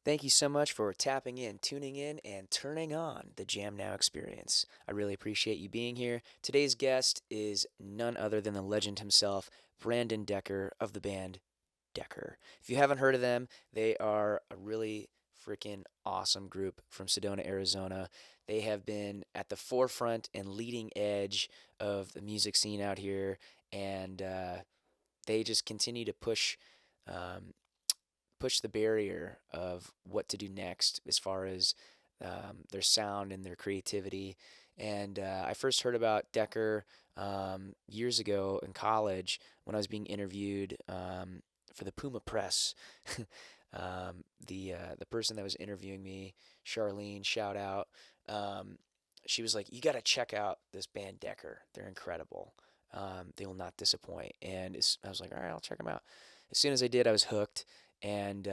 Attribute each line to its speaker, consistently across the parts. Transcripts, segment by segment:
Speaker 1: Thank you so much for tapping in, tuning in, and turning on the Jam Now experience. I really appreciate you being here. Today's guest is none other than the legend himself, Brandon Decker of the band Decker. If you haven't heard of them, they are a really freaking awesome group from Sedona, Arizona. They have been at the forefront and leading edge of the music scene out here, and they just continue to um, push the barrier of what to do next as far as their sound and their creativity. And I first heard about Decker years ago in college when I was being interviewed for the Puma Press. The person that was interviewing me, Charlene, shout out. Um, she was like, "You got to check out this band Decker. They're incredible. They will not disappoint." And I was like, "All right, I'll check them out." As soon as I did, I was hooked, and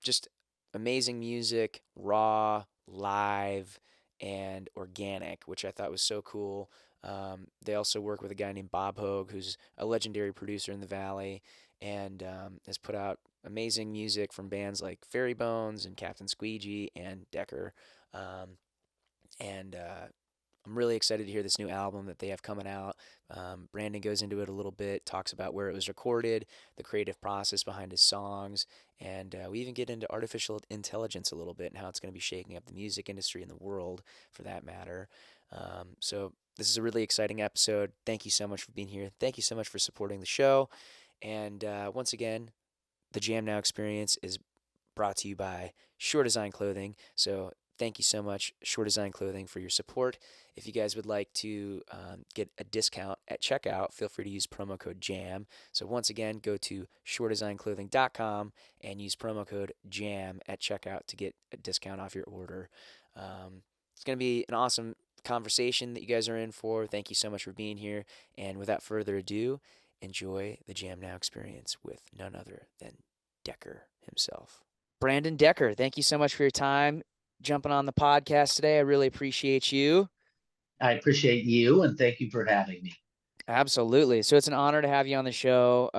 Speaker 1: just amazing music, raw, live, and organic, which I thought was so cool. They also work with a guy named Bob Hogue, who's a legendary producer in the Valley, and has put out amazing music from bands like Fairy Bones and Captain Squeegee and Decker. Um, and I'm really excited to hear this new album that they have coming out. Brandon goes into it a little bit, talks about where it was recorded, the creative process behind his songs, and we even get into artificial intelligence a little bit and how it's going to be shaking up the music industry and the world for that matter. So, this is a really exciting episode. Thank you so much for being here. Thank you so much for supporting the show. And once again, the Jam Now experience is brought to you by Shore Design Clothing. So thank you so much, Shore Design Clothing, for your support. If you guys would like to get a discount at checkout, feel free to use promo code JAM. So once again, go to shoredesignclothing.com and use promo code JAM at checkout to get a discount off your order. It's going to be an awesome conversation that you guys are in for. Thank you so much for being here. And without further ado, enjoy the Jam Now experience with none other than Decker himself. Brandon Decker, thank you so much for your time jumping on the podcast today. I really appreciate you.
Speaker 2: I appreciate you and thank you for having me.
Speaker 1: Absolutely. So it's an honor to have you on the show.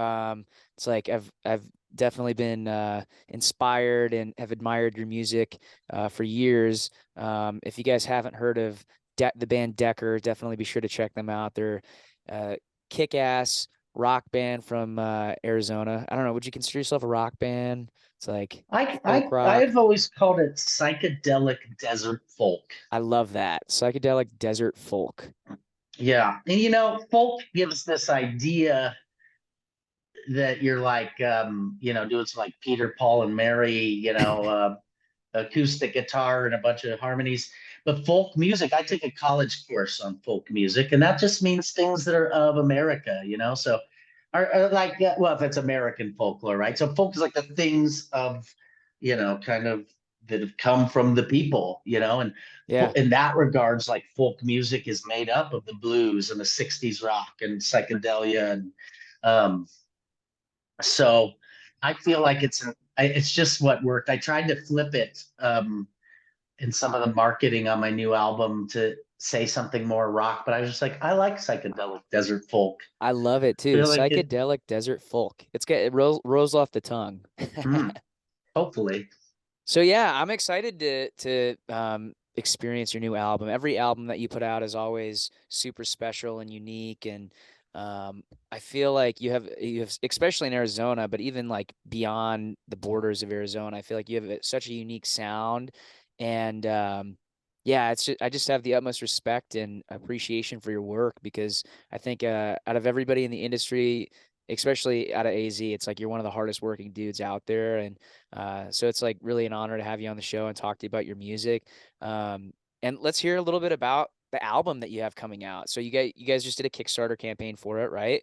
Speaker 1: It's like I've definitely been inspired and have admired your music for years. If you guys haven't heard of the band Decker, definitely be sure to check them out. They're kick-ass rock band from Arizona. I don't know. Would you consider yourself a rock band? It's like
Speaker 2: I
Speaker 1: folk
Speaker 2: I
Speaker 1: rock.
Speaker 2: I've always called it psychedelic desert folk.
Speaker 1: I love that. Psychedelic desert folk.
Speaker 2: Yeah. And folk gives this idea that you're like doing some like Peter, Paul, and Mary, acoustic guitar and a bunch of harmonies. But folk music, I took a college course on folk music, and that just means things that are of America. So, are like, well, if it's American folklore, right? So, folk is like the things of, kind of that have come from the people. And
Speaker 1: Yeah.
Speaker 2: in that regards, like folk music is made up of the blues and the '60s rock and psychedelia, and um, so I feel like it's just what worked. I tried to flip it in some of the marketing on my new album to say something more rock, but I was just like, I like psychedelic desert folk.
Speaker 1: I love it
Speaker 2: I
Speaker 1: too.
Speaker 2: feel like it.
Speaker 1: Psychedelic desert folk. It rolls off the tongue.
Speaker 2: Mm, hopefully.
Speaker 1: So yeah, I'm excited to experience your new album. Every album that you put out is always super special and unique, and I feel like you have especially in Arizona, but even like beyond the borders of Arizona, I feel like you have such a unique sound, and yeah, I just have the utmost respect and appreciation for your work because I think out of everybody in the industry, especially out of AZ, it's like you're one of the hardest working dudes out there, and so it's like really an honor to have you on the show and talk to you about your music. And let's hear a little bit about the album that you have coming out. So you guys just did a Kickstarter campaign for it, right?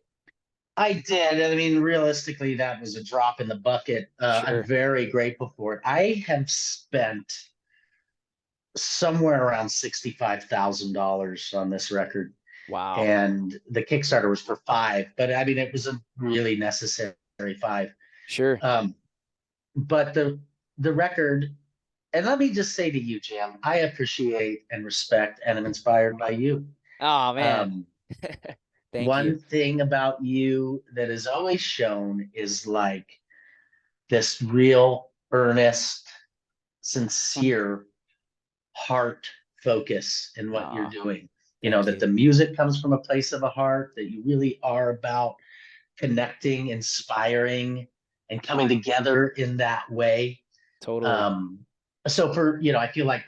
Speaker 2: I did. I mean, realistically, that was a drop in the bucket. I'm
Speaker 1: Sure.
Speaker 2: very grateful for it. I have spent somewhere around $65,000 on this record,
Speaker 1: Wow.
Speaker 2: and the Kickstarter was for five, but I mean, it was a really necessary five.
Speaker 1: Sure.
Speaker 2: Um, but the record, and let me just say to you, Jam, I appreciate and respect and am inspired by you.
Speaker 1: Oh man.
Speaker 2: Um,
Speaker 1: Thank you.
Speaker 2: one thing about you that is always shown is like this real earnest, sincere heart focus in what you're
Speaker 1: Ah,
Speaker 2: doing. You know,
Speaker 1: thank
Speaker 2: that
Speaker 1: you.
Speaker 2: the music comes from a place of a heart, that you really are about connecting, inspiring, and coming together in that way.
Speaker 1: Totally.
Speaker 2: Um, so for, you know, I feel like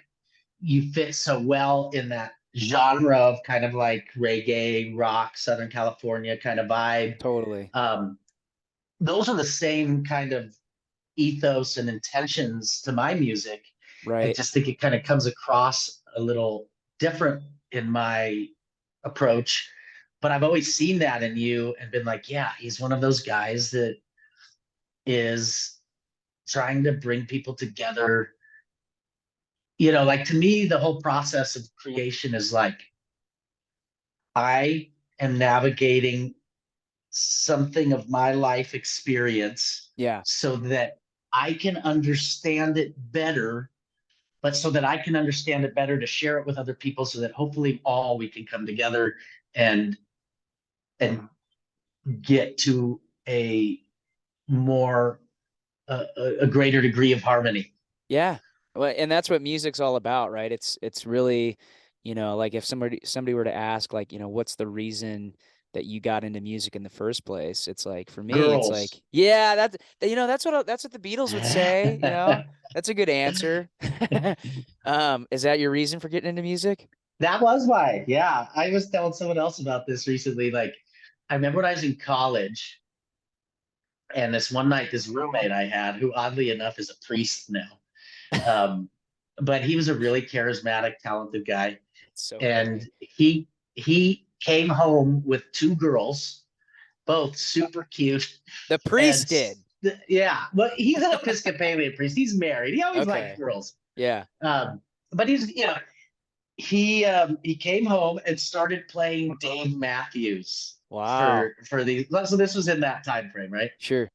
Speaker 2: you fit so well in that genre of kind of like reggae, rock, Southern California kind of vibe.
Speaker 1: Totally.
Speaker 2: Um, those are the same kind of ethos and intentions to my music. I
Speaker 1: Right.
Speaker 2: just think it kind of comes across a little different in my approach. But I've always seen that in you and been like, yeah, he's one of those guys that is trying to bring people together. You know, like to me, the whole process of creation is like I am navigating something of my life experience
Speaker 1: Yeah.
Speaker 2: so that I can understand it better, but so that I can understand it better to share it with other people so that hopefully all we can come together and and get to a more a greater degree of harmony.
Speaker 1: Yeah. Well, and that's what music's all about, right? It's really, like if somebody were to ask like, what's the reason that you got into music in the first place? It's like for me, it's like,
Speaker 2: Girls.
Speaker 1: yeah, that's what the Beatles would say. That's a good answer. Is that your reason for getting into music?
Speaker 2: That was why. Yeah. I was telling someone else about this recently. Like, I remember when I was in college, and this one night, this roommate I had, who oddly enough is a priest now, um, but he was a really charismatic, talented guy.
Speaker 1: It's so
Speaker 2: And
Speaker 1: funny.
Speaker 2: he came home with two girls, both super cute.
Speaker 1: The
Speaker 2: And
Speaker 1: priest did.
Speaker 2: yeah, well, he's an Episcopalian priest. He's married. He always liked
Speaker 1: Okay.
Speaker 2: girls.
Speaker 1: Yeah.
Speaker 2: Um, but he came home and started playing Dave Matthews
Speaker 1: Wow.
Speaker 2: for these. So this was in that time frame, right?
Speaker 1: Sure.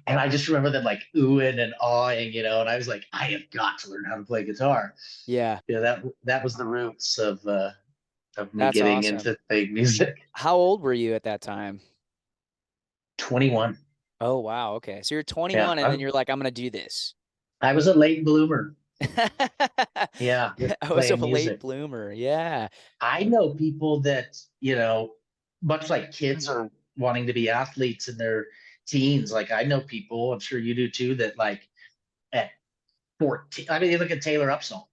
Speaker 2: And I just remember them like oohing and awing, and I was like, I have got to learn how to play guitar.
Speaker 1: Yeah.
Speaker 2: That was the roots of me
Speaker 1: That's
Speaker 2: getting
Speaker 1: awesome.
Speaker 2: into big music.
Speaker 1: How old were you at that time?
Speaker 2: 21.
Speaker 1: Oh, wow. Okay. So you're
Speaker 2: Yeah,
Speaker 1: 21 and then you're like, I'm gonna do this.
Speaker 2: I was a late bloomer.
Speaker 1: I
Speaker 2: Yeah, with
Speaker 1: was a
Speaker 2: playing
Speaker 1: late
Speaker 2: music.
Speaker 1: bloomer. Yeah.
Speaker 2: I know people that, much like kids are wanting to be athletes in their teens. Like I know people, I'm sure you do too, that like at 14, I mean, you look at Taylor Upsall,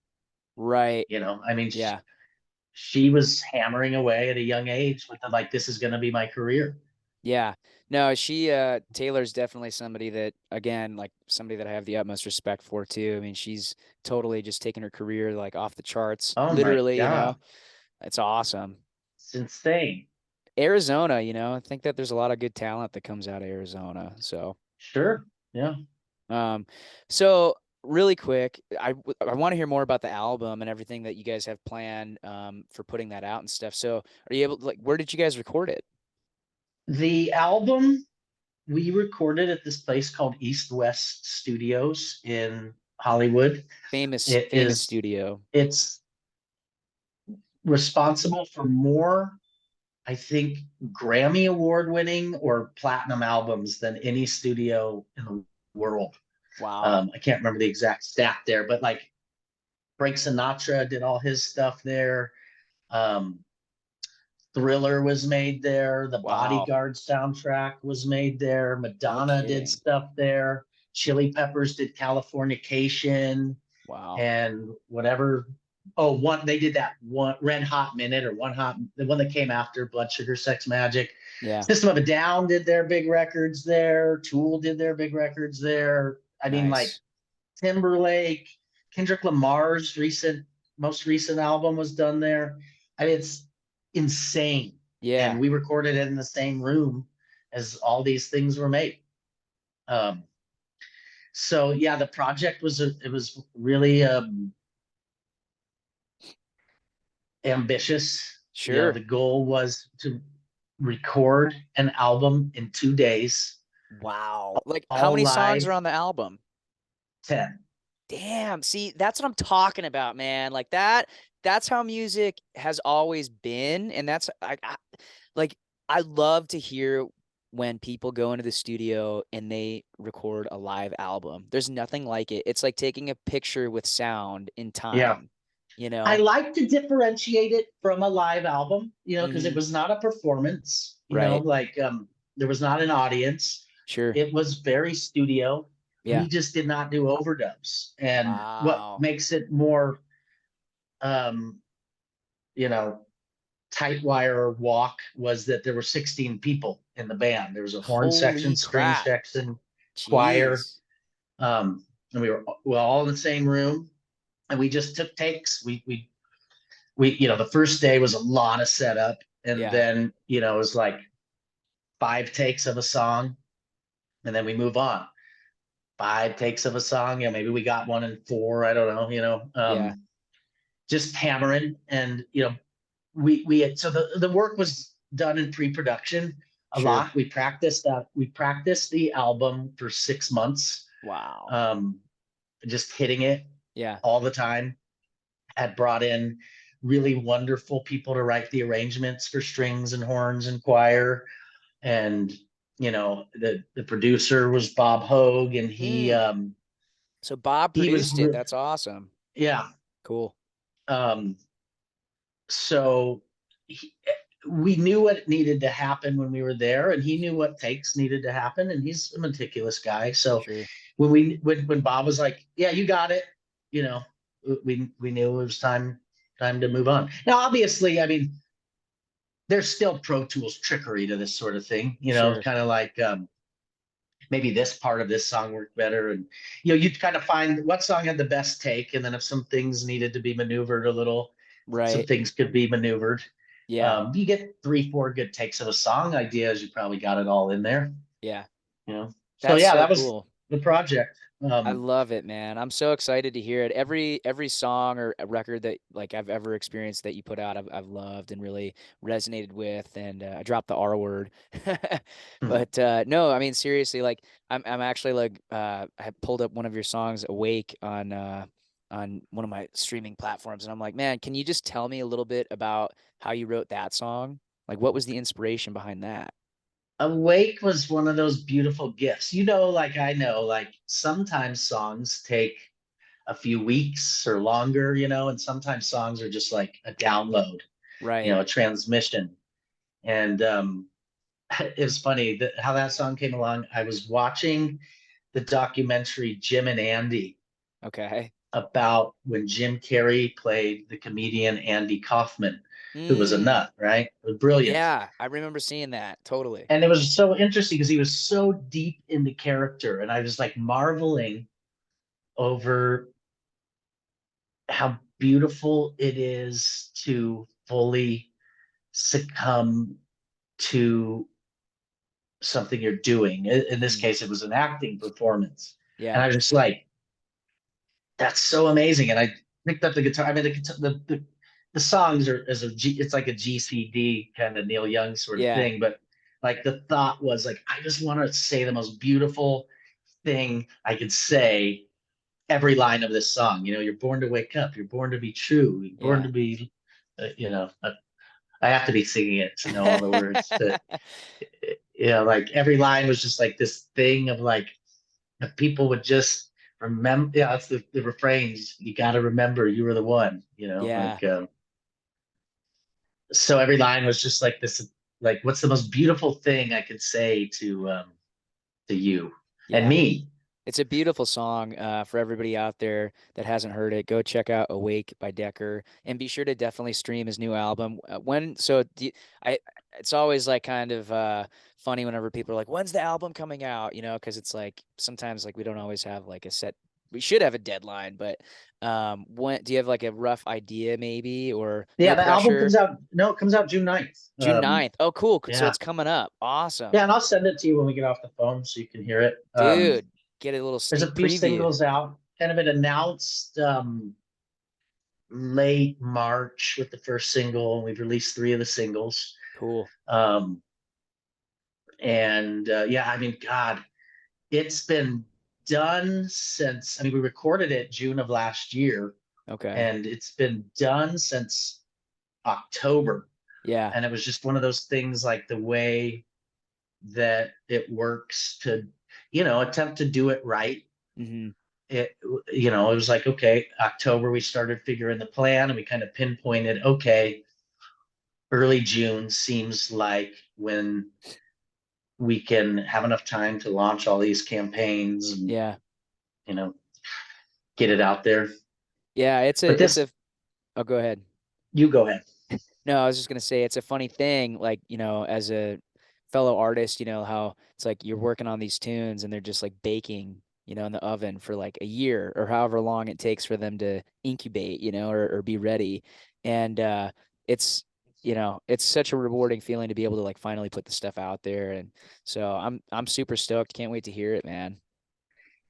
Speaker 1: Right.
Speaker 2: I mean,
Speaker 1: Yeah.
Speaker 2: she was hammering away at a young age with the, like, this is going to be my career.
Speaker 1: Yeah. No, Taylor's definitely somebody that, again, like somebody that I have the utmost respect for too. I mean, she's totally just taking her career like off the charts,
Speaker 2: Oh my
Speaker 1: literally.
Speaker 2: God.
Speaker 1: It's awesome.
Speaker 2: It's insane.
Speaker 1: Arizona, I think that there's a lot of good talent that comes out of Arizona. So,
Speaker 2: Sure. Yeah.
Speaker 1: um, so really quick, I want to hear more about the album and everything that you guys have planned, for putting that out and stuff. So, are you able to, like, where did you guys record it?
Speaker 2: The album we recorded at this place called East West Studios in Hollywood.
Speaker 1: Famous,
Speaker 2: It
Speaker 1: famous
Speaker 2: is
Speaker 1: studio.
Speaker 2: it's responsible for more, I think, Grammy award winning or platinum albums than any studio in the world.
Speaker 1: Wow.
Speaker 2: I can't remember the exact stat there, but like Frank Sinatra did all his stuff there. Um, Thriller was made there. The
Speaker 1: Wow.
Speaker 2: Bodyguard soundtrack was made there.
Speaker 1: No
Speaker 2: Madonna did
Speaker 1: kidding.
Speaker 2: stuff there. Chili Peppers did Californication
Speaker 1: Wow.
Speaker 2: and whatever. Oh, one they did that one Red Hot Minute or One Hot, the one that came after Blood Sugar Sex Magic.
Speaker 1: Yeah.
Speaker 2: System of a Down did their big records there. Tool did their big records there. I mean, like
Speaker 1: Nice.
Speaker 2: Timberlake, Kendrick Lamar's most recent album was done there. I mean, it's insane.
Speaker 1: Yeah.
Speaker 2: And we recorded it in the same room as all these things were made. Um, so yeah, the project it was really ambitious.
Speaker 1: Sure.
Speaker 2: The goal was to record an album in 2 days,
Speaker 1: Wow. Like, how
Speaker 2: all
Speaker 1: many songs are
Speaker 2: live,
Speaker 1: on the album?
Speaker 2: 10.
Speaker 1: Damn. See, that's what I'm talking about, man. Like that's how music has always been. And like, I love to hear when people go into the studio and they record a live album. There's nothing like it. It's like taking a picture with sound in
Speaker 2: Yeah.
Speaker 1: time, you
Speaker 2: I
Speaker 1: know?
Speaker 2: like to differentiate it from a live album, because it
Speaker 1: Mm-hmm.
Speaker 2: was not a performance,
Speaker 1: Right.
Speaker 2: like there was not an audience.
Speaker 1: Sure.
Speaker 2: It was very studio.
Speaker 1: Yeah.
Speaker 2: We just did not do overdubs. And what
Speaker 1: Wow.
Speaker 2: makes it more um, you know, tight wire walk was that there were 16 people in the band. There was a horn section,
Speaker 1: Holy
Speaker 2: string
Speaker 1: crap.
Speaker 2: section, choir.
Speaker 1: Jeez.
Speaker 2: And we were all in the same room, and we just took takes. We the first day was a lot of setup, and
Speaker 1: Yeah.
Speaker 2: then it was like 5 takes of a song, and then we move on. 5 takes of a song, maybe we got one in four. I don't know,
Speaker 1: Yeah.
Speaker 2: just hammering, and we had, so the work was done in pre-production a
Speaker 1: Sure.
Speaker 2: lot. We practiced the album for 6 months,
Speaker 1: Wow.
Speaker 2: um, just hitting it
Speaker 1: Yeah.
Speaker 2: all the time. Had brought in really wonderful people to write the arrangements for strings and horns and choir. And the producer was Bob Hogue, and he
Speaker 1: Mm. So Bob
Speaker 2: he was
Speaker 1: produced it. That's awesome.
Speaker 2: yeah.
Speaker 1: Cool.
Speaker 2: um so he, we knew what needed to happen when we were there, and he knew what takes needed to happen, and he's a meticulous guy. So
Speaker 1: Sure.
Speaker 2: when Bob was like, yeah, you got it, you know we knew it was time to move on. Now obviously, I mean, there's still Pro Tools trickery to this sort of thing,
Speaker 1: Sure.
Speaker 2: kind of like, maybe this part of this song worked better. And you'd kind of find what song had the best take, and then if some things needed to be maneuvered a little, some
Speaker 1: Right.
Speaker 2: things could be maneuvered.
Speaker 1: Yeah.
Speaker 2: You get 3 4 good takes of a song. Ideas, you probably got it all in there.
Speaker 1: Yeah.
Speaker 2: So
Speaker 1: That's
Speaker 2: yeah,
Speaker 1: so
Speaker 2: that was
Speaker 1: cool.
Speaker 2: the project.
Speaker 1: I love it, man. I'm so excited to hear it. Every song or a record that like I've ever experienced that you put out, I've loved and really resonated with. And I dropped the R word, but no, I mean seriously, like I'm actually like I pulled up one of your songs, "Awake," on one of my streaming platforms, and I'm like, man, can you just tell me a little bit about how you wrote that song? Like, what was the inspiration behind that?
Speaker 2: Awake was one of those beautiful gifts. Like I know, like sometimes songs take a few weeks or longer, and sometimes songs are just like a download,
Speaker 1: Right.
Speaker 2: a transmission. And it was funny that how that song came along. I was watching the documentary Jim and Andy
Speaker 1: Okay.
Speaker 2: about when Jim Carrey played the comedian Andy Kaufman, who was a
Speaker 1: Mm.
Speaker 2: nut, right? It was brilliant.
Speaker 1: Yeah, I remember seeing that. Totally.
Speaker 2: And it was so interesting because he was so deep into character. And I was like marveling over how beautiful it is to fully succumb to something you're doing. In this
Speaker 1: Mhm.
Speaker 2: case, it was an acting performance. And
Speaker 1: Yeah.
Speaker 2: I was just like, that's so amazing. And I picked up the guitar. I mean, the songs are it's like a GCD kind of Neil Young sort of
Speaker 1: Yeah.
Speaker 2: thing. But like the thought was like, I just want to say the most beautiful thing I could say every line of this song. You're born to wake up. You're born to be true. You're born
Speaker 1: Yeah.
Speaker 2: to be, I have to be singing it to know all the words. But like every line was just like this thing of like, if people would just remember. Yeah, that's the refrains. You got to remember you were the one.
Speaker 1: Yeah.
Speaker 2: So every line was just like this. Like, what's the most beautiful thing I could say to you and
Speaker 1: Yeah.
Speaker 2: me?
Speaker 1: It's a beautiful song for everybody out there that hasn't heard it. Go check out "Awake" by Decker, and be sure to definitely stream his new album. I? It's always like kind of funny whenever people are like, "When's the album coming out?" Because it's like sometimes like we don't always have like a set. We should have a deadline, but when do you have like a rough idea maybe or
Speaker 2: Yeah,
Speaker 1: no
Speaker 2: the album
Speaker 1: pressure?
Speaker 2: comes out. No, it comes out June 9th.
Speaker 1: June 9th. Oh, cool. So
Speaker 2: Yeah,
Speaker 1: it's coming up.
Speaker 2: yeah,
Speaker 1: Awesome.
Speaker 2: and I'll send it to you when we get off the phone so you can hear it.
Speaker 1: Dude, get a little
Speaker 2: There's
Speaker 1: sneak
Speaker 2: a few
Speaker 1: preview.
Speaker 2: singles out. Kind of been announced late March with the first single, and we've released 3 of the singles.
Speaker 1: Cool.
Speaker 2: Um, and yeah, I mean, God, it's been done since. I mean, we recorded it June of last year,
Speaker 1: Okay.
Speaker 2: and it's been done since October.
Speaker 1: Yeah.
Speaker 2: And it was just one of those things, like the way that it works to, you know, attempt to do it right.
Speaker 1: Hmm.
Speaker 2: It, you know, it was like, okay, October, we started figuring the plan and we kind of pinpointed, okay, early June seems like when we can have enough time to launch all these campaigns and,
Speaker 1: Yeah.
Speaker 2: you know, get it out there.
Speaker 1: Yeah.
Speaker 2: But
Speaker 1: It's
Speaker 2: this,
Speaker 1: a, oh, go ahead.
Speaker 2: you go ahead.
Speaker 1: No, I was just gonna say it's a funny thing, like, as a fellow artist, how it's like you're working on these tunes and they're just like baking, in the oven for like a year or however long it takes for them to incubate, or be ready. And it's, it's such a rewarding feeling to be able to like finally put the stuff out there. And so I'm super stoked. Can't wait to hear it, man.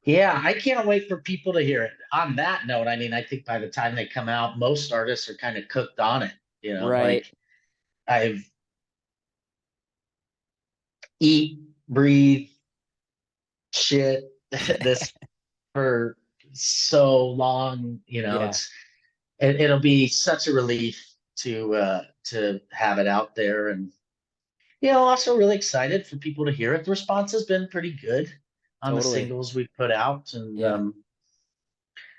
Speaker 2: Yeah, I can't wait for people to hear it. On that note, I mean, I think by the time they come out, most artists are kind of cooked on it. You know,
Speaker 1: Right.
Speaker 2: like I've eat, breathe, shit this for so long. You know,
Speaker 1: Yeah,
Speaker 2: it'll be such a relief to have it out there, and also really excited for people to hear it. The response has been pretty good on the
Speaker 1: totally.
Speaker 2: singles we put out, and
Speaker 1: Yeah.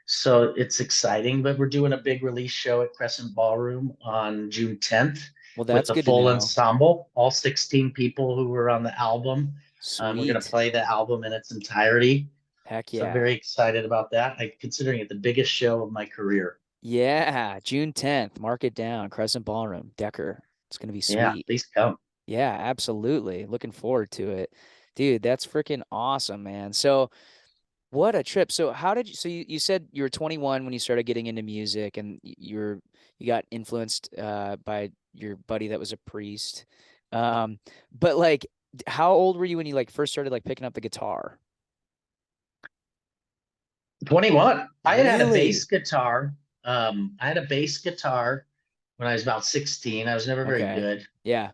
Speaker 2: so it's exciting. But we're doing a big release show at Crescent Ballroom on June 10th
Speaker 1: Well,
Speaker 2: with
Speaker 1: that's
Speaker 2: the
Speaker 1: good to
Speaker 2: full
Speaker 1: know.
Speaker 2: ensemble, all 16 people who were on the album. We're going to
Speaker 1: Sweet.
Speaker 2: play the album in its entirety.
Speaker 1: Heck
Speaker 2: So I'm
Speaker 1: yeah.
Speaker 2: very excited about that. I'm considering it the biggest show of my career.
Speaker 1: Yeah, June 10th. Mark it down. Crescent Ballroom, Decker. It's gonna be
Speaker 2: Yeah,
Speaker 1: sweet.
Speaker 2: please come.
Speaker 1: Yeah, absolutely. Looking forward to it. Dude, that's freaking awesome, man. So what a trip. So how did you, so you said you were 21 when you started getting into music and you got influenced by your buddy that was a priest. But like how old were you when you like first started like picking up the guitar?
Speaker 2: 21. I had a bass
Speaker 1: Really?
Speaker 2: guitar. I had a bass guitar when I was about 16. I was never very
Speaker 1: Okay.
Speaker 2: good.
Speaker 1: Yeah.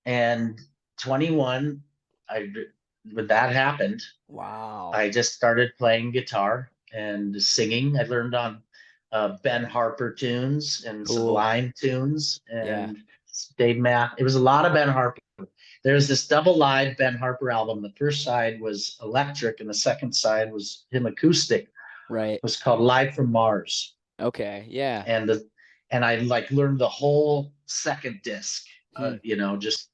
Speaker 2: And 21, I when that happened,
Speaker 1: Wow.
Speaker 2: I just started playing guitar and singing. I learned on Ben Harper tunes and
Speaker 1: Cool.
Speaker 2: Sublime tunes
Speaker 1: Yeah.
Speaker 2: and Dave Math. It was a lot of Ben Harper. There's this double live Ben Harper album. The first side was electric, and the second side was him acoustic. It
Speaker 1: Right.
Speaker 2: was called Live from Mars,
Speaker 1: Okay. Yeah.
Speaker 2: and I like learned the whole second disc.
Speaker 1: Hmm.
Speaker 2: Just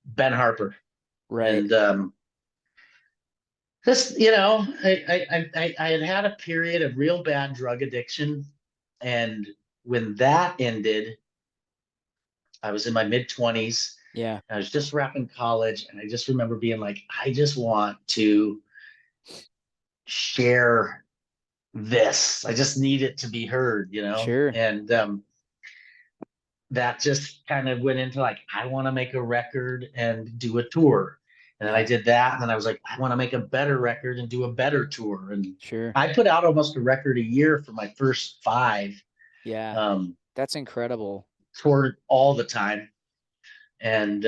Speaker 2: Ben Harper,
Speaker 1: Right.
Speaker 2: and this, I had had a period of real bad drug addiction, and when that ended, I was in my mid 20s.
Speaker 1: Yeah.
Speaker 2: I was just wrapping college, and I just remember being like, I just want to share this. I just need it to be heard,
Speaker 1: Sure.
Speaker 2: and that just kind of went into like, I want to make a record and do a tour. And then I
Speaker 1: Yeah.
Speaker 2: did that. And then I was like, I want to make a better record and do a better tour. And
Speaker 1: Sure.
Speaker 2: I put out almost a record a year for my first five,
Speaker 1: Yeah.
Speaker 2: um,
Speaker 1: That's incredible.
Speaker 2: toured all the time. And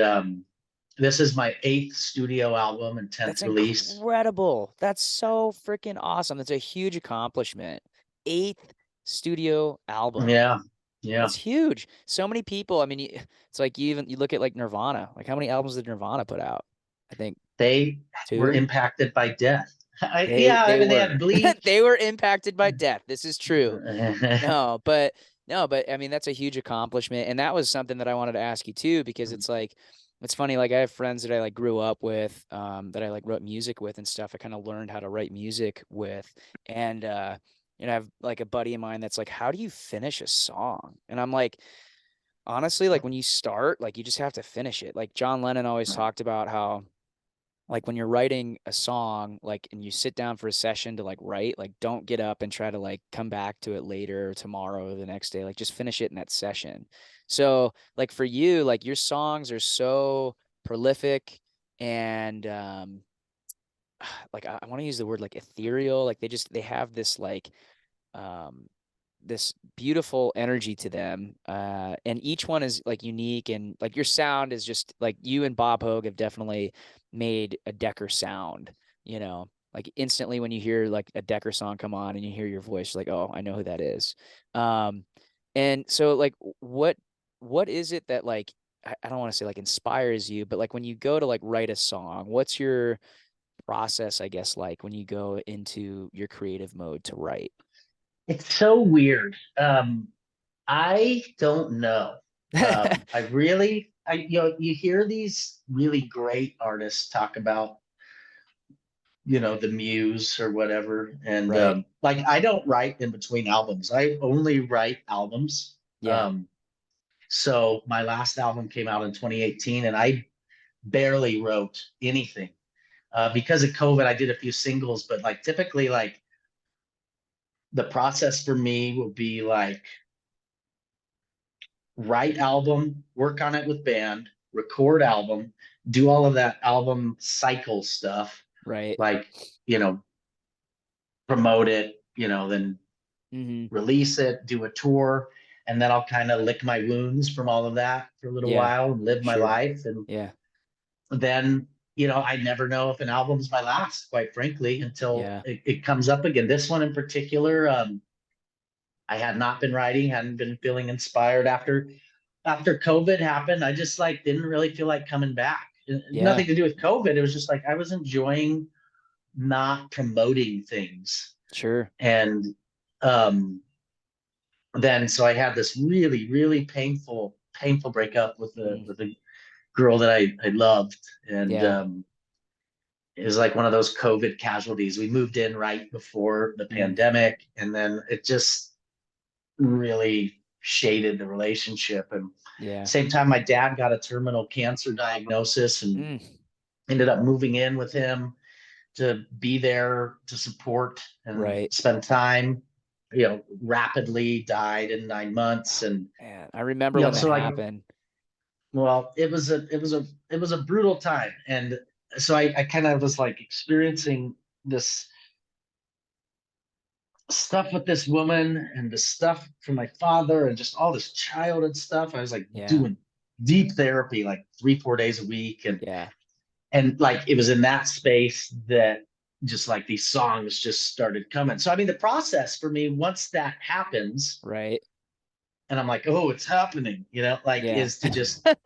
Speaker 2: this is my eighth studio album and
Speaker 1: That's
Speaker 2: 10th release.
Speaker 1: incredible. That's so freaking awesome. That's a huge accomplishment. Eighth studio album.
Speaker 2: Yeah. Yeah.
Speaker 1: That's huge. So many people. I mean, it's like you look at like Nirvana. Like how many albums did Nirvana put out? I think
Speaker 2: They were
Speaker 1: two.
Speaker 2: impacted by death.
Speaker 1: They
Speaker 2: Yeah. I
Speaker 1: they
Speaker 2: mean, they had
Speaker 1: were
Speaker 2: Bleach.
Speaker 1: they were impacted by death. This is true. No, but no, but I mean that's a huge accomplishment, and that was something that I wanted to ask you too, because it's like it's funny. Like I have friends that I like grew up with, that I like wrote music with and stuff. I kind of learned how to write music with, and I have like a buddy of mine that's like, "How do you finish a song?" And I'm like, honestly, like when you start, like you just have to finish it. Like John Lennon always talked about how like when you're writing a song like and you sit down for a session to like write, like don't get up and try to like come back to it later or tomorrow or the next day, like just finish it in that session. So like for you, like your songs are so prolific and like I want to use the word like ethereal, like they have this like um this beautiful energy to them, and each one is like unique, and like your sound is just like you and Bob Hogue have definitely made a Decker sound, like instantly when you hear like a Decker song come on and you hear your voice, like, oh, I know who that is. um and so like what is it that like I don't want to say like inspires you, but like when you go to like write a song, what's your process, I guess, like when you go into your creative mode to write?
Speaker 2: It's so weird. I don't know. I really, you hear these really great artists talk about, the muse or whatever. And
Speaker 1: Right.
Speaker 2: like, I don't write in between albums. I only write albums.
Speaker 1: Yeah.
Speaker 2: Um, so my last album came out in 2018, and I barely wrote anything. Because of COVID, I did a few singles, but like typically, like the process for me will be like write album, work on it with band, record album, do all of that album cycle stuff,
Speaker 1: Right.
Speaker 2: like, you know, promote it, then
Speaker 1: Mm-hmm.
Speaker 2: release it, do a tour, and then I'll kind of lick my wounds from all of that for a little
Speaker 1: Yeah.
Speaker 2: while and live my
Speaker 1: Sure.
Speaker 2: life. And
Speaker 1: Yeah.
Speaker 2: then, I never know if an album's my last, quite frankly, until
Speaker 1: Yeah.
Speaker 2: it comes up again. This one in particular, I had not been writing, hadn't been feeling inspired after COVID happened. I just like didn't really feel like coming back.
Speaker 1: Yeah.
Speaker 2: Nothing to do with COVID. It was just like I was enjoying not promoting things.
Speaker 1: Sure.
Speaker 2: And um then so I had this really, really painful breakup with the
Speaker 1: Mm.
Speaker 2: with a girl that I loved. And
Speaker 1: Yeah.
Speaker 2: it was like one of those COVID casualties. We moved in right before the
Speaker 1: Mm.
Speaker 2: pandemic, and then it just really shaded the relationship. And
Speaker 1: Yeah.
Speaker 2: same time, my dad got a terminal cancer diagnosis and
Speaker 1: Mm.
Speaker 2: ended up moving in with him to be there to support and
Speaker 1: Right.
Speaker 2: spend time. Rapidly died in 9 months. And
Speaker 1: Man, I remember when that
Speaker 2: so like,
Speaker 1: happened.
Speaker 2: well, it was a brutal time. And so I kind of was like experiencing this stuff with this woman and the stuff from my father and just all this childhood stuff. I was like
Speaker 1: Yeah.
Speaker 2: doing deep therapy like 3-4 days a week. and
Speaker 1: Yeah.
Speaker 2: and like it was in that space that just like these songs just started coming. So I mean, the process for me, once that happens
Speaker 1: Right.
Speaker 2: and I'm like, oh, it's happening, like,
Speaker 1: Yeah.
Speaker 2: is to just the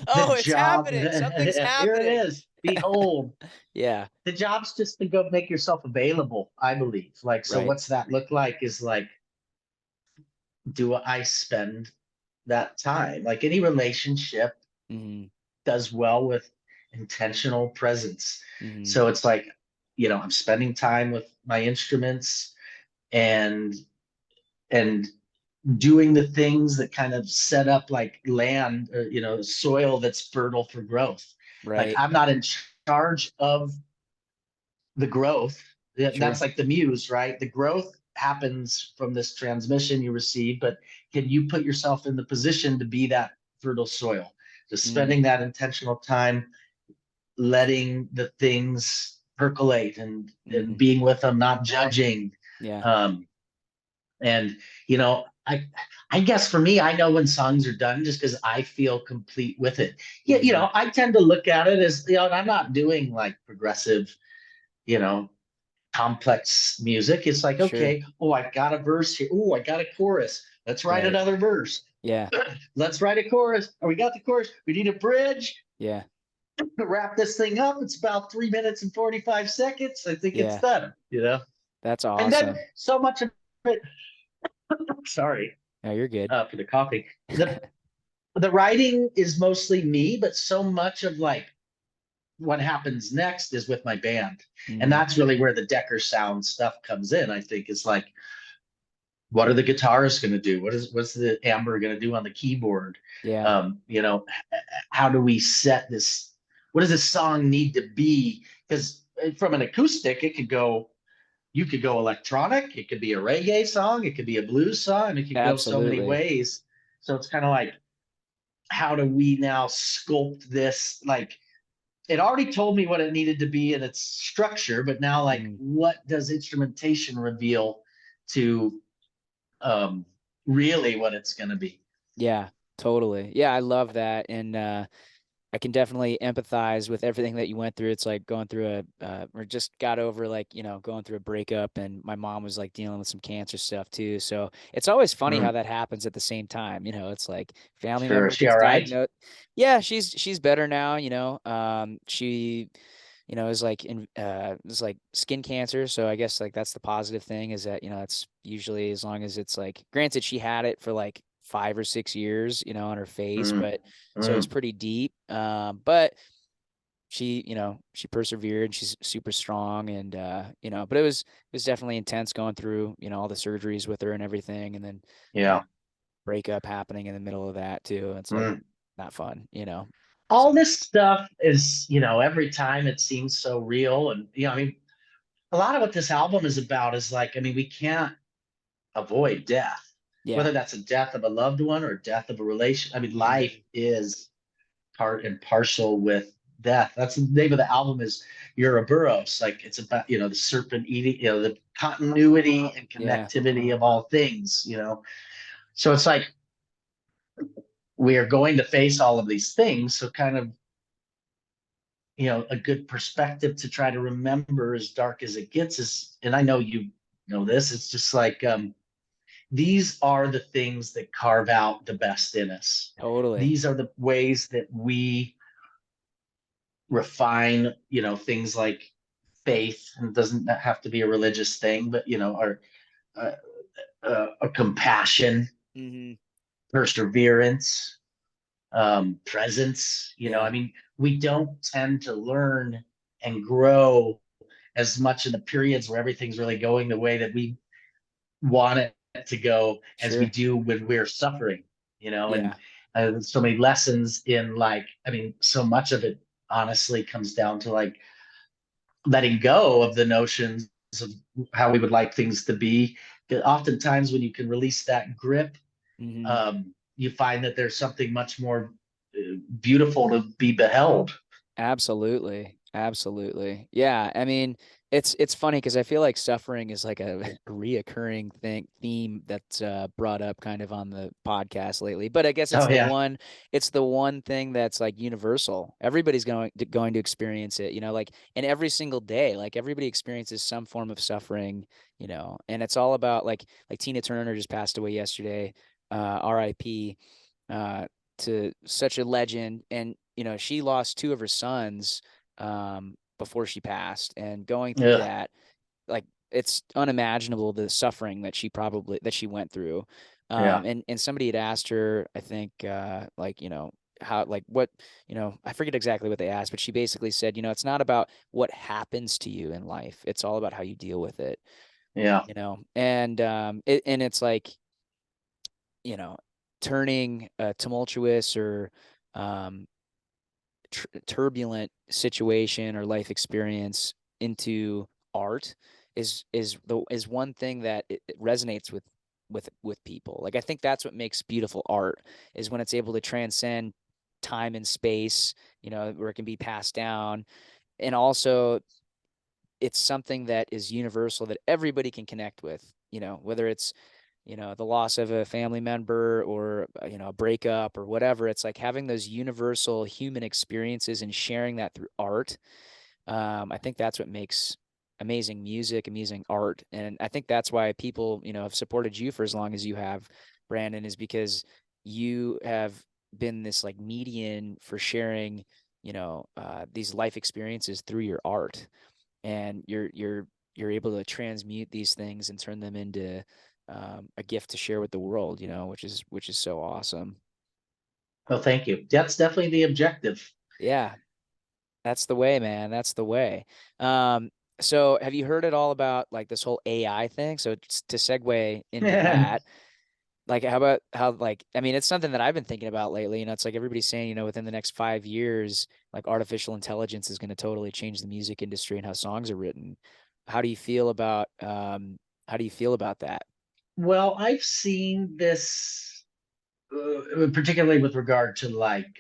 Speaker 1: Oh, it's
Speaker 2: job.
Speaker 1: happening. Something's
Speaker 2: Here it
Speaker 1: happening.
Speaker 2: is, behold.
Speaker 1: Yeah.
Speaker 2: The job's just to go make yourself available, I believe. Like, so
Speaker 1: Right.
Speaker 2: what's that look like is like, do I spend that time? Like any relationship
Speaker 1: Mm-hmm.
Speaker 2: does well with intentional presence.
Speaker 1: Mm-hmm.
Speaker 2: So it's like, I'm spending time with my instruments and and doing the things that kind of set up like land, or, soil that's fertile for growth. Like
Speaker 1: Right.
Speaker 2: I'm not in charge of the growth.
Speaker 1: Sure.
Speaker 2: That's like the muse, right? The growth happens from this transmission you receive, but can you put yourself in the position to be that fertile soil? Just
Speaker 1: Mm.
Speaker 2: spending that intentional time, letting the things percolate and
Speaker 1: Mm.
Speaker 2: being with them, not judging.
Speaker 1: Yeah.
Speaker 2: Um, and you know, I guess for me, I know when songs are done just because I feel complete with it. Yeah,
Speaker 1: Mm-hmm.
Speaker 2: I tend to look at it as, I'm not doing like progressive, you know, complex music. It's like,
Speaker 1: Sure.
Speaker 2: okay, oh, I got a verse here. Oh, I got a chorus. Let's write
Speaker 1: Right.
Speaker 2: another verse.
Speaker 1: Yeah.
Speaker 2: Let's write a chorus. Oh, we got the chorus. We need a bridge
Speaker 1: Yeah.
Speaker 2: to wrap this thing up. It's about 3 minutes and 45 seconds. I think it's
Speaker 1: Yeah.
Speaker 2: done.
Speaker 1: That's
Speaker 2: And then
Speaker 1: awesome.
Speaker 2: so much of it, sorry
Speaker 1: No, you're good.
Speaker 2: for the coffee. The writing is mostly me, but so much of like what happens next is with my band. And
Speaker 1: Mm.
Speaker 2: that's really where the Decker sound stuff comes in, I think. Is like, what are the guitarists going to do? What's the Amber going to do on the keyboard?
Speaker 1: Yeah.
Speaker 2: Um, you know, how do we set this? What does this song need to be? Because from an acoustic, you could go electronic, it could be a reggae song, it could be a blues song, it could go so many
Speaker 1: Absolutely.
Speaker 2: ways. So it's kind of like, how do we now sculpt this? Like, it already told me what it needed to be in its structure, but now, like,
Speaker 1: Mm.
Speaker 2: what does instrumentation reveal to um, really what it's going to be?
Speaker 1: Yeah, totally. Yeah, I love that. And I can definitely empathize with everything that you went through. It's like going through or just got over like, going through a breakup, and my mom was like dealing with some cancer stuff too. So it's always funny how
Speaker 2: Mm,
Speaker 1: that happens at the same time. It's like family
Speaker 2: sure. Is
Speaker 1: member
Speaker 2: she
Speaker 1: gets
Speaker 2: all right?
Speaker 1: diagnosed. Yeah, she's better now, she, is like skin cancer. So I guess like that's the positive thing is that, it's usually as long as it's like, granted, she had it for like 5 or 6 years, on her face,
Speaker 2: Mm,
Speaker 1: but so it's
Speaker 2: mm,
Speaker 1: pretty deep. But she persevered. She's super strong, and but it was definitely intense going through, all the surgeries with her and everything, and then uh,
Speaker 2: yeah.
Speaker 1: breakup happening in the middle of that too. It's like
Speaker 2: Mm.
Speaker 1: not fun.
Speaker 2: All
Speaker 1: So
Speaker 2: this stuff is, every time it seems so real. And, I mean, a lot of what this album is about is like, I mean, we can't avoid death,
Speaker 1: yeah,
Speaker 2: whether that's a death of a loved one or death of a relation. I mean, life
Speaker 1: hmm
Speaker 2: is part and parcel with death. That's the name of the album is Ouroboros. Like it's about, the serpent eating, the continuity and
Speaker 1: yeah,
Speaker 2: connectivity of all things. So it's like we are going to face all of these things. So kind of, a good perspective to try to remember as dark as it gets is, and I know you know this, it's just like these are the things that carve out the best in us.
Speaker 1: totally.
Speaker 2: These are the ways that we refine, things like faith, and it doesn't have to be a religious thing, but our uh, a compassion,
Speaker 1: hmm
Speaker 2: perseverance, presence. I
Speaker 1: Yeah,
Speaker 2: mean, we don't tend to learn and grow as much in the periods where everything's really going the way that we want it to go as we
Speaker 1: sure.
Speaker 2: do when we're suffering. And
Speaker 1: Yeah.
Speaker 2: so many lessons in like, I mean, so much of it honestly comes down to like letting go of the notions of how we would like things to be. Oftentimes, when you can release that grip,
Speaker 1: hmm
Speaker 2: you find that there's something much more beautiful to be beheld.
Speaker 1: Absolutely. Absolutely. Yeah. I mean, it's funny because I feel like suffering is like a reoccurring theme that's brought up kind of on the podcast lately. But I guess
Speaker 2: Oh yeah,
Speaker 1: it's the one thing that's like universal. Everybody's going to experience it, like in every single day. Like everybody experiences some form of suffering, and it's all about like Tina Turner just passed away yesterday, RIP. Uh, to such a legend, and she lost two of her sons before she passed, and going through
Speaker 2: yeah,
Speaker 1: that, like it's unimaginable the suffering that she went through.
Speaker 2: yeah,
Speaker 1: And somebody had asked her, I think, like, how, like, what, I forget exactly what they asked, but she basically said, it's not about what happens to you in life, it's all about how you deal with it.
Speaker 2: yeah,
Speaker 1: And it's like, you know turning a tumultuous or um turbulent situation or life experience into art is one thing that it resonates with people. Like I think that's what makes beautiful art, is when it's able to transcend time and space, where it can be passed down, and also it's something that is universal that everybody can connect with, whether it's the loss of a family member or a breakup or whatever. It's like having those universal human experiences and sharing that through art. I think that's what makes amazing music, amazing art, and I think that's why people have supported you for as long as you have, Brandon, is because you have been this like median for sharing these life experiences through your art, and you're able to transmute these things and turn them into a gift to share with the world, which is so awesome.
Speaker 2: well thank you, that's definitely the objective.
Speaker 1: Yeah, that's the way, man. That's the way. Um, so have you heard at all about like this whole AI thing? So to segue into that, like how about how like I mean it's something that I've been thinking about lately. It's like everybody's saying, within the next 5 years, like artificial intelligence is going to totally change the music industry and how songs are written. How do you feel about how do you feel about that?
Speaker 2: Well, I've seen this particularly with regard to like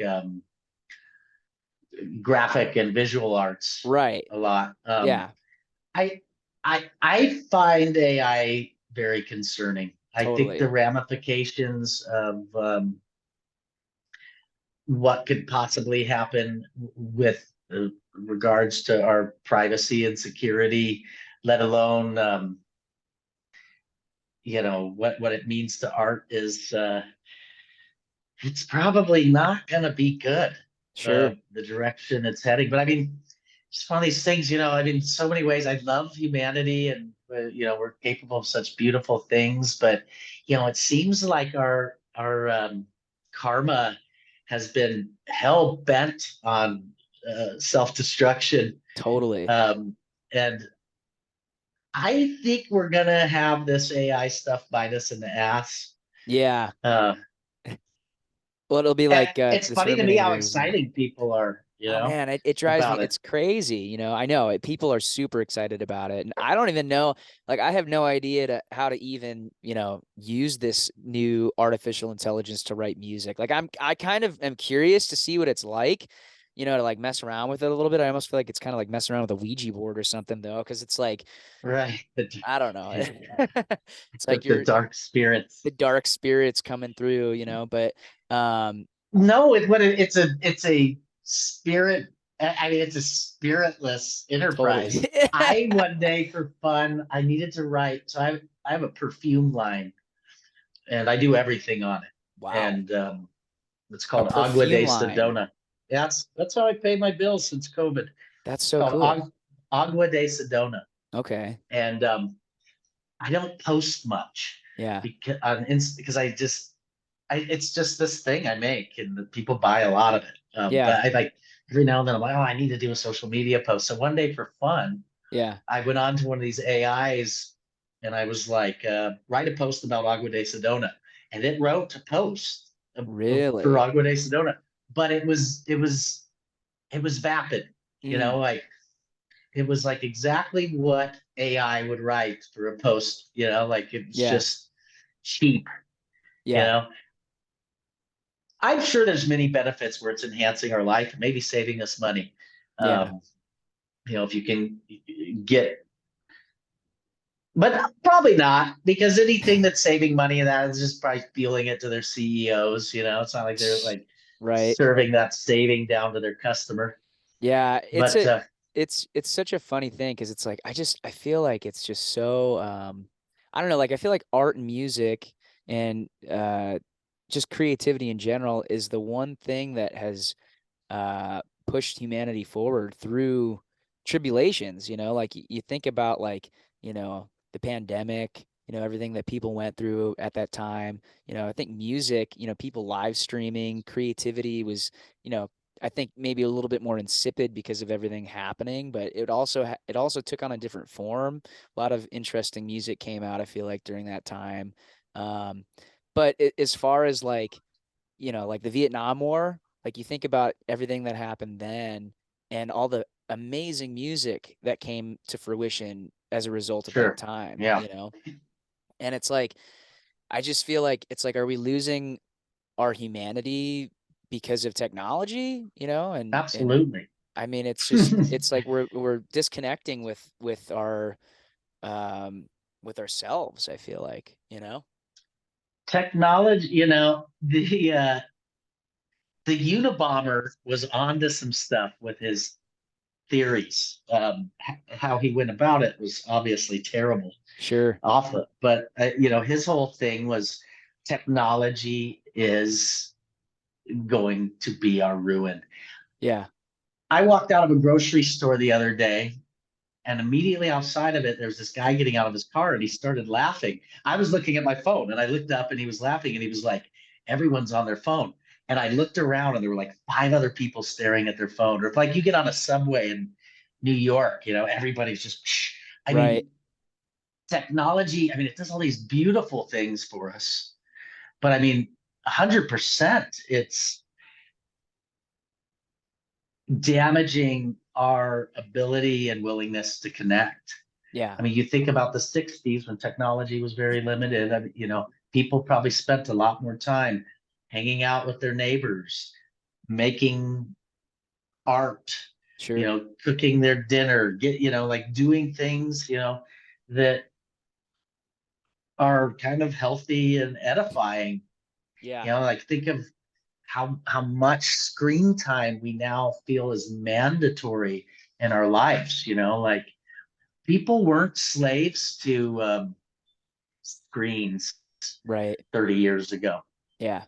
Speaker 2: graphic and visual arts
Speaker 1: Right.
Speaker 2: a lot.
Speaker 1: Yeah,
Speaker 2: I I find AI very concerning. I think
Speaker 1: totally.
Speaker 2: the ramifications of what could possibly happen with regards to our privacy and security, let alone what it means to art is it's probably not going to be good,
Speaker 1: Sure.
Speaker 2: the direction it's heading. But I mean, it's one of these things, I mean, so many ways I love humanity and, we're capable of such beautiful things. But, it seems like our karma has been hell bent on self-destruction.
Speaker 1: Totally.
Speaker 2: Um, and I think we're going to have this AI stuff bite us in the ass.
Speaker 1: Yeah.
Speaker 2: Uh,
Speaker 1: Well, it'll be
Speaker 2: And
Speaker 1: like
Speaker 2: it's
Speaker 1: the
Speaker 2: funny to me how
Speaker 1: Terminators and
Speaker 2: exciting people are,
Speaker 1: oh man, it drives me.
Speaker 2: about it.
Speaker 1: It's crazy. I know it. People are super excited about it, and I don't even know. Like, I have no idea how to even use this new artificial intelligence to write music. Like, I kind of am curious to see what it's like. To like mess around with it a little bit. I almost feel like it's kind of like messing around with a Ouija board or something, though, because it's like
Speaker 2: Right.
Speaker 1: I don't know. It's like
Speaker 2: The
Speaker 1: you're
Speaker 2: dark spirits.
Speaker 1: the dark spirits coming through. But um,
Speaker 2: No, it's a spirit. I mean, it's a spiritless
Speaker 1: totally.
Speaker 2: enterprise. I one day for fun, I needed to write. So I have a perfume line, and I do everything on it.
Speaker 1: Wow,
Speaker 2: And it's
Speaker 1: a
Speaker 2: called Agua
Speaker 1: perfume
Speaker 2: de
Speaker 1: line.
Speaker 2: Sedona. That's how I pay my bills since COVID.
Speaker 1: That's
Speaker 2: It's
Speaker 1: so
Speaker 2: called
Speaker 1: cool.
Speaker 2: Agua de Sedona,
Speaker 1: Okay.
Speaker 2: and I don't post much
Speaker 1: Yeah.
Speaker 2: because it's just this thing I make and the people buy a lot of it.
Speaker 1: Yeah.
Speaker 2: But I like every now and then I'm like, oh, I need to do a social media post. So one day for fun,
Speaker 1: Yeah.
Speaker 2: I went on to one of these AIs and I was like, write a post about Agua de Sedona. And it wrote a post for
Speaker 1: Really?
Speaker 2: Agua de Sedona. But it was vapid,
Speaker 1: Mm.
Speaker 2: like it was like exactly what AI would write for a post, like it was
Speaker 1: Yeah.
Speaker 2: just cheap, you
Speaker 1: Yeah.
Speaker 2: know. I'm sure there's many benefits where it's enhancing our life, maybe saving us money.
Speaker 1: Yeah.
Speaker 2: Um, if you can get, but probably not, because anything that's saving money and that is just probably feeling it to their CEOs. It's not like they're like
Speaker 1: Right.
Speaker 2: serving that saving down to their customer.
Speaker 1: Yeah.
Speaker 2: But
Speaker 1: It's such a funny thing because it's like I feel like it's just so I don't know, like I feel like art and music and just creativity in general is the one thing that has pushed humanity forward through tribulations, like you think about like, the pandemic, everything that people went through at that time. I think music, people live streaming, creativity was, I think maybe a little bit more insipid because of everything happening, but it also took on a different form. A lot of interesting music came out, I feel like, during that time. Um, but as far as like the Vietnam War, like you think about everything that happened then and all the amazing music that came to fruition as a result of that
Speaker 2: sure,
Speaker 1: time,
Speaker 2: yeah,
Speaker 1: And it's like I just feel like it's like are we losing our humanity because of technology, and
Speaker 2: absolutely.
Speaker 1: I mean it's like we're disconnecting with our um with ourselves, I feel like,
Speaker 2: Technology, the Unabomber was onto some stuff with his theories. How he went about it was obviously terrible,
Speaker 1: Sure.
Speaker 2: awful. But his whole thing was technology is going to be our ruin.
Speaker 1: Yeah.
Speaker 2: I walked out of a grocery store the other day, and immediately outside of it, there's this guy getting out of his car, and he started laughing. I was looking at my phone, and I looked up, and he was laughing, and he was like, "Everyone's on their phone." And I looked around, and there were like five other people staring at their phone. Or if like you get on a subway in New York, everybody's just. I
Speaker 1: Right.
Speaker 2: mean, technology. I mean, it does all these beautiful things for us, but I mean, 100%, it's damaging our ability and willingness to connect.
Speaker 1: Yeah.
Speaker 2: I mean, you think about the 60s when technology was very limited. I mean, people probably spent a lot more time hanging out with their neighbors, making art,
Speaker 1: Sure.
Speaker 2: cooking their dinner, like doing things, that are kind of healthy and edifying.
Speaker 1: Yeah.
Speaker 2: Like think of how much screen time we now feel is mandatory in our lives. Like people weren't slaves to screens
Speaker 1: Right.
Speaker 2: 30 years ago.
Speaker 1: Yeah.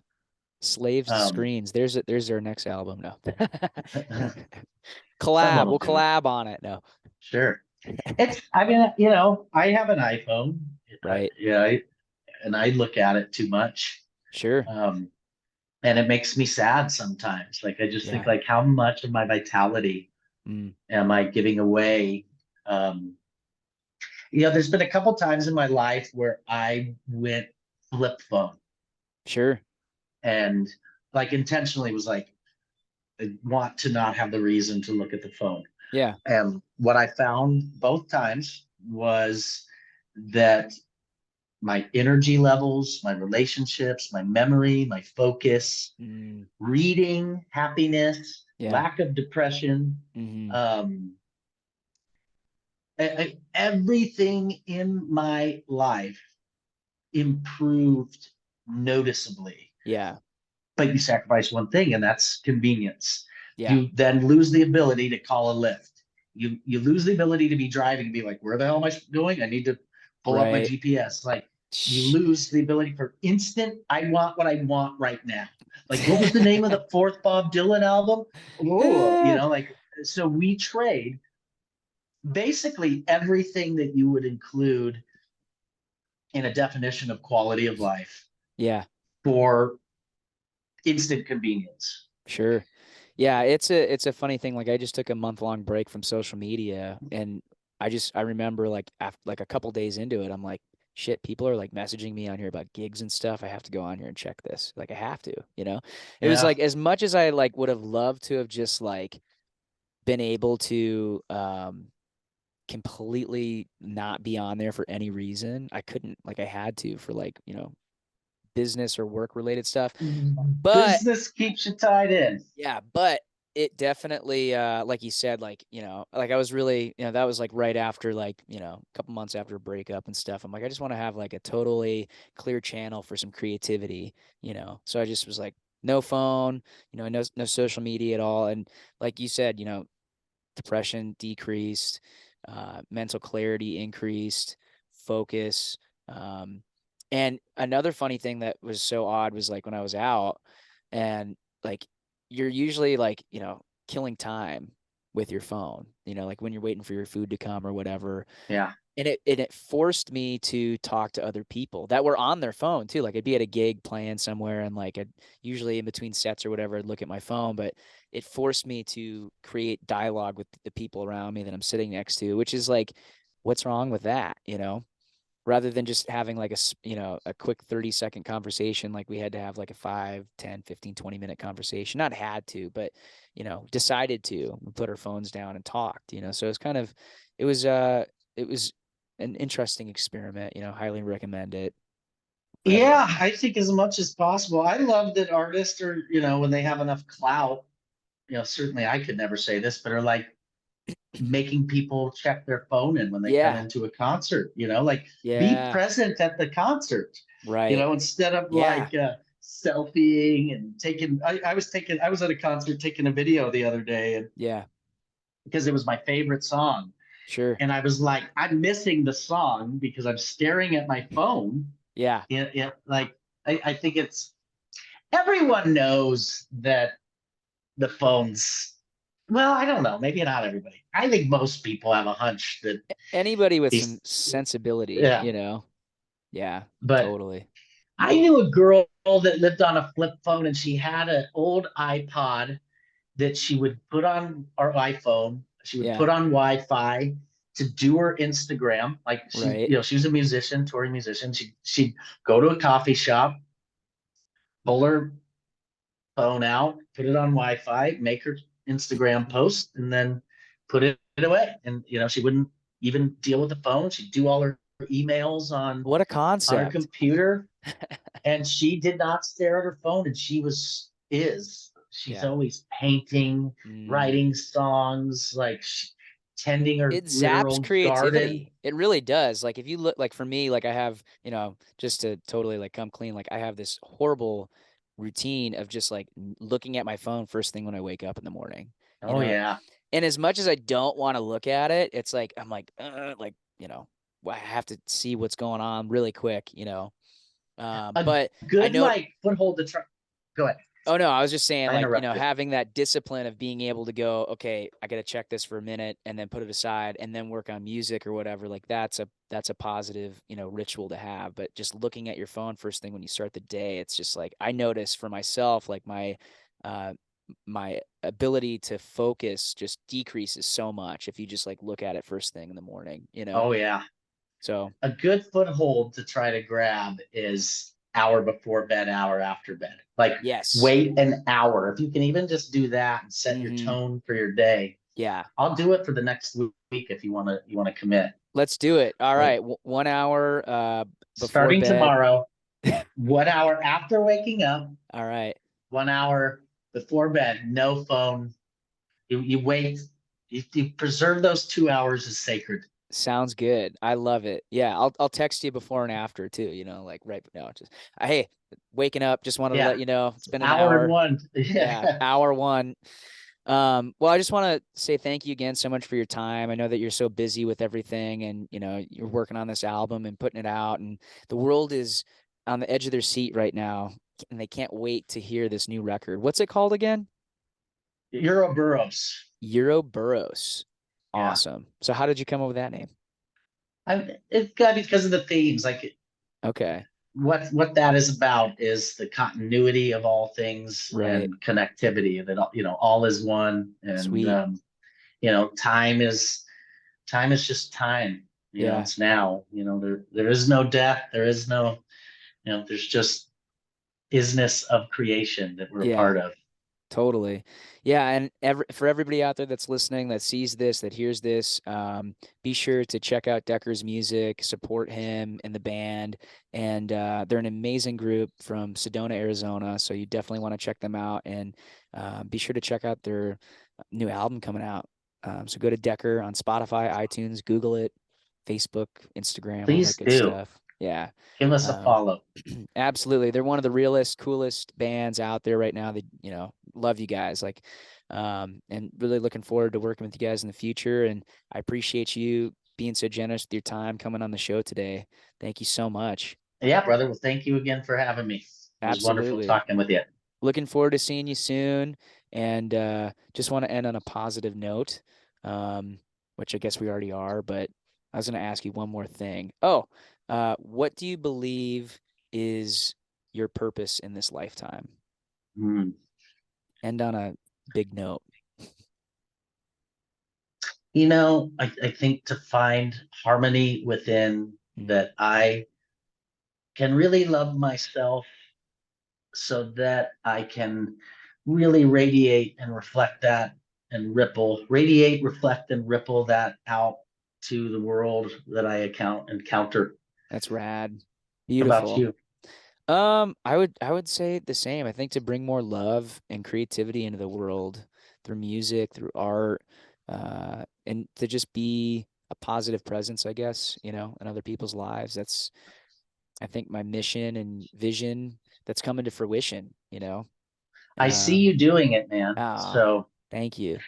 Speaker 1: Slaves to
Speaker 2: Um,
Speaker 1: screens. There's their next album. No.
Speaker 2: Someone
Speaker 1: Collab.
Speaker 2: will
Speaker 1: We'll
Speaker 2: do it.
Speaker 1: collab on it. No.
Speaker 2: Sure. I mean, I have an iPhone.
Speaker 1: Right.
Speaker 2: And I look at it too much.
Speaker 1: Sure.
Speaker 2: Um, and it makes me sad sometimes. Like I just think
Speaker 1: Yeah.
Speaker 2: like how much of my vitality
Speaker 1: Mm.
Speaker 2: am I giving away? Um, there's been a couple times in my life where I went flip phone
Speaker 1: Sure.
Speaker 2: and like intentionally was like, I want to not have the reason to look at the phone.
Speaker 1: Yeah.
Speaker 2: And what I found both times was that my energy levels, my relationships, my memory, my focus,
Speaker 1: Mm.
Speaker 2: reading, happiness,
Speaker 1: Yeah.
Speaker 2: lack of depression,
Speaker 1: Hmm.
Speaker 2: um, everything in my life improved noticeably.
Speaker 1: Yeah.
Speaker 2: But you sacrifice one thing, and that's convenience.
Speaker 1: Yeah.
Speaker 2: You then lose the ability to call a lift. You lose the ability to be driving and be like, where the hell am I going? I need to pull up my
Speaker 1: Right.
Speaker 2: GPS. Like you
Speaker 1: Shh.
Speaker 2: lose the ability for instant. I want what I want right now. Like what was the name of the fourth Bob Dylan album? Oh, like so we trade basically everything that you would include in a definition of quality of life
Speaker 1: Yeah.
Speaker 2: for instant convenience.
Speaker 1: Sure. Yeah, it's a funny thing. Like I just took a month-long break from social media and I remember like after like a couple days into it, I'm like, shit, people are like messaging me on here about gigs and stuff. I have to go on here and check this. Like I have to, you know? It was
Speaker 2: Yeah.
Speaker 1: like as much as I like would have loved to have just like been able to completely not be on there for any reason. I couldn't. Like I had to for like, business or work related stuff. But
Speaker 2: Business keeps you tied in.
Speaker 1: yeah, but it definitely like you said, like, like I was really, that was like right after like, a couple months after a breakup and stuff. I'm like, I just want to have like a totally clear channel for some creativity. So I just was like, no phone, no social media at all. And like you said, depression decreased, mental clarity increased, focus. Um, and another funny thing that was so odd was like when I was out and like you're usually like, killing time with your phone, like when you're waiting for your food to come or whatever.
Speaker 2: Yeah.
Speaker 1: And it forced me to talk to other people that were on their phone too. Like I'd be at a gig playing somewhere and like I'd usually in between sets or whatever, I'd look at my phone, but it forced me to create dialogue with the people around me that I'm sitting next to, which is like, what's wrong with that? Rather than just having like a quick 30-second conversation, like we had to have like a 5, 10, 15, 20-minute conversation, not had to, but, decided to put our phones down and talked. So it was an interesting experiment, highly recommend it for
Speaker 2: Yeah,
Speaker 1: everyone.
Speaker 2: I think as much as possible. I love that artists are, when they have enough clout, certainly I could never say this, but are like making people check their phone in when they come
Speaker 1: Yeah.
Speaker 2: into a concert, like be
Speaker 1: Yeah.
Speaker 2: present at the concert,
Speaker 1: Right.
Speaker 2: instead of
Speaker 1: Yeah.
Speaker 2: like selfieing and I was at a concert taking a video the other day and
Speaker 1: Yeah.
Speaker 2: because it was my favorite song.
Speaker 1: Sure.
Speaker 2: And I was like, I'm missing the song because I'm staring at my phone.
Speaker 1: Yeah.
Speaker 2: Like I think it's everyone knows that the phones. Well, I don't know. Maybe not everybody. I think most people have a hunch that
Speaker 1: Anybody with some
Speaker 2: these.
Speaker 1: sensibility,
Speaker 2: Yeah,
Speaker 1: Yeah,
Speaker 2: but
Speaker 1: totally.
Speaker 2: I knew a girl that lived on a flip phone, and she had an old iPod that she would put on our iPhone. She would
Speaker 1: Yeah.
Speaker 2: put on Wi-Fi to do her Instagram. Like
Speaker 1: Right.
Speaker 2: she was a musician, touring musician. She'd go to a coffee shop, pull her phone out, put it on Wi-Fi, make her Instagram post, and then put it away. And she wouldn't even deal with the phone. She'd do all her emails
Speaker 1: What a
Speaker 2: on her
Speaker 1: concept.
Speaker 2: computer, and she did not stare at her phone. And she's
Speaker 1: Yeah.
Speaker 2: always painting,
Speaker 1: Mm.
Speaker 2: writing songs, like tending her
Speaker 1: It zaps
Speaker 2: literal garden.
Speaker 1: creativity. It really does. Like if you look like for me, like I have, just to totally like come clean, like I have this horrible routine of just like looking at my phone first thing when I wake up in the morning, you
Speaker 2: Oh
Speaker 1: know?
Speaker 2: yeah.
Speaker 1: And as much as I don't want to look at it, it's like, I'm like, I have to see what's going on really quick.
Speaker 2: A
Speaker 1: But I
Speaker 2: good
Speaker 1: know.
Speaker 2: like foothold to try. Go ahead.
Speaker 1: Oh no, I was just saying
Speaker 2: I
Speaker 1: like,
Speaker 2: interrupted.
Speaker 1: having that discipline of being able to go, okay, I got to check this for a minute and then put it aside and then work on music or whatever. Like that's a positive, ritual to have. But just looking at your phone first thing when you start the day, it's just like I notice for myself like uh my ability to focus just decreases so much if you just like look at it first thing in the morning.
Speaker 2: Oh yeah.
Speaker 1: So,
Speaker 2: A good foothold to try to grab is hour before bed, hour after bed. Like
Speaker 1: yes.
Speaker 2: wait an hour. If you can even just do that and set your
Speaker 1: Mhm.
Speaker 2: tone for your day,
Speaker 1: Yeah.
Speaker 2: I'll do it for the next week if you want to commit.
Speaker 1: Let's do it. All right.
Speaker 2: Like
Speaker 1: 1 hour before
Speaker 2: starting
Speaker 1: bed.
Speaker 2: tomorrow, 1 hour after waking up,
Speaker 1: All right.
Speaker 2: 1 hour before bed, no phone. You wait. You preserve those 2 hours as sacred.
Speaker 1: Sounds good. I love it. Yeah, I'll text you before and after too, like right now. Just hey, waking up, just wanted to
Speaker 2: Yeah,
Speaker 1: let you know it's been an
Speaker 2: hour and
Speaker 1: hour.
Speaker 2: one.
Speaker 1: Yeah,
Speaker 2: Yeah.
Speaker 1: hour one. Well, I just want to say thank you again so much for your time. I know that you're so busy with everything and you're working on this album and putting it out and the world is on the edge of their seat right now and they can't wait to hear this new record. What's it called again?
Speaker 2: Ouroboros.
Speaker 1: Ouroboros.
Speaker 2: Yeah.
Speaker 1: Awesome. So how did you come up with that name?
Speaker 2: It's got to be because of the themes. Like
Speaker 1: Okay.
Speaker 2: what that is about is the continuity of all things
Speaker 1: Right.
Speaker 2: and connectivity. That all is one, and
Speaker 1: Sweet.
Speaker 2: time is just time.
Speaker 1: Yeah.
Speaker 2: It's now. There is no death. There is no. There's just isness of creation that we're a
Speaker 1: Yeah.
Speaker 2: part of.
Speaker 1: Totally. Yeah, and for everybody out there that's listening, that sees this, that hears this, be sure to check out Decker's music, support him and the band. And they're an amazing group from Sedona, Arizona. So you definitely want to check them out and be sure to check out their new album coming out. So go to Decker on Spotify, iTunes, Google it, Facebook, Instagram, all that
Speaker 2: Please
Speaker 1: good
Speaker 2: do
Speaker 1: stuff. Yeah.
Speaker 2: give us a
Speaker 1: Um,
Speaker 2: follow.
Speaker 1: Absolutely. They're one of the realest, coolest bands out there right now. They, love you guys. Like, and really looking forward to working with you guys in the future. And I appreciate you being so generous with your time coming on the show today. Thank you so much.
Speaker 2: Yeah, brother. Well, thank you again for having me. It was wonderful
Speaker 1: Absolutely.
Speaker 2: talking with you.
Speaker 1: Looking forward to seeing you soon. And just want to end on a positive note, um, which I guess we already are, but I was going to ask you one more thing. Oh, what do you believe is your purpose in this lifetime?
Speaker 2: Hmm.
Speaker 1: End on a big note.
Speaker 2: I think to find harmony within
Speaker 1: Mm,
Speaker 2: that I can really love myself so that I can really radiate and reflect that and radiate, reflect, and ripple that out to the world that I encounter.
Speaker 1: that's rad.
Speaker 2: How about
Speaker 1: Beautiful.
Speaker 2: you?
Speaker 1: I would say the same. I think to bring more love and creativity into the world through music, through art, and to just be a positive presence, I guess, in other people's lives. That's, I think, my mission and vision that's coming to fruition.
Speaker 2: I see
Speaker 1: Um,
Speaker 2: you doing it, man.
Speaker 1: ah,
Speaker 2: So
Speaker 1: Thank you.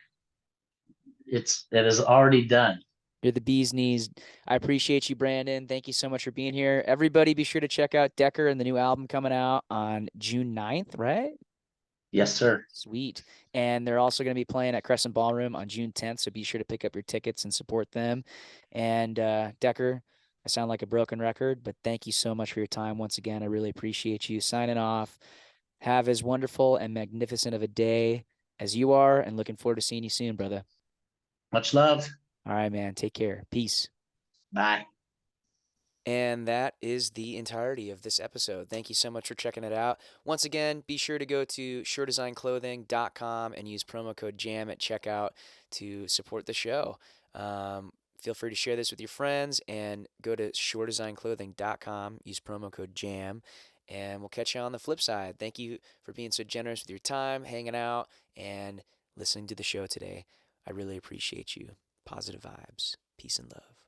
Speaker 2: it is already done.
Speaker 1: You're the bee's knees. I appreciate you, Brandon. Thank you so much for being here. Everybody, be sure to check out Decker and the new album coming out on June 9th, right?
Speaker 2: Yes, sir.
Speaker 1: Sweet. And they're also going to be playing at Crescent Ballroom on June 10th. So be sure to pick up your tickets and support them. And Decker, I sound like a broken record, but thank you so much for your time once again. I really appreciate you signing off. Have as wonderful and magnificent of a day as you are, and looking forward to seeing you soon, brother.
Speaker 2: Much love.
Speaker 1: All right, man. Take care. Peace.
Speaker 2: Bye.
Speaker 1: And that is the entirety of this episode. Thank you so much for checking it out. Once again, be sure to go to shoredesignclothing.com and use promo code JAM at checkout to support the show. Feel free to share this with your friends and go to shoredesignclothing.com, use promo code JAM, and we'll catch you on the flip side. Thank you for being so generous with your time, hanging out, and listening to the show today. I really appreciate you. Positive vibes. Peace and love.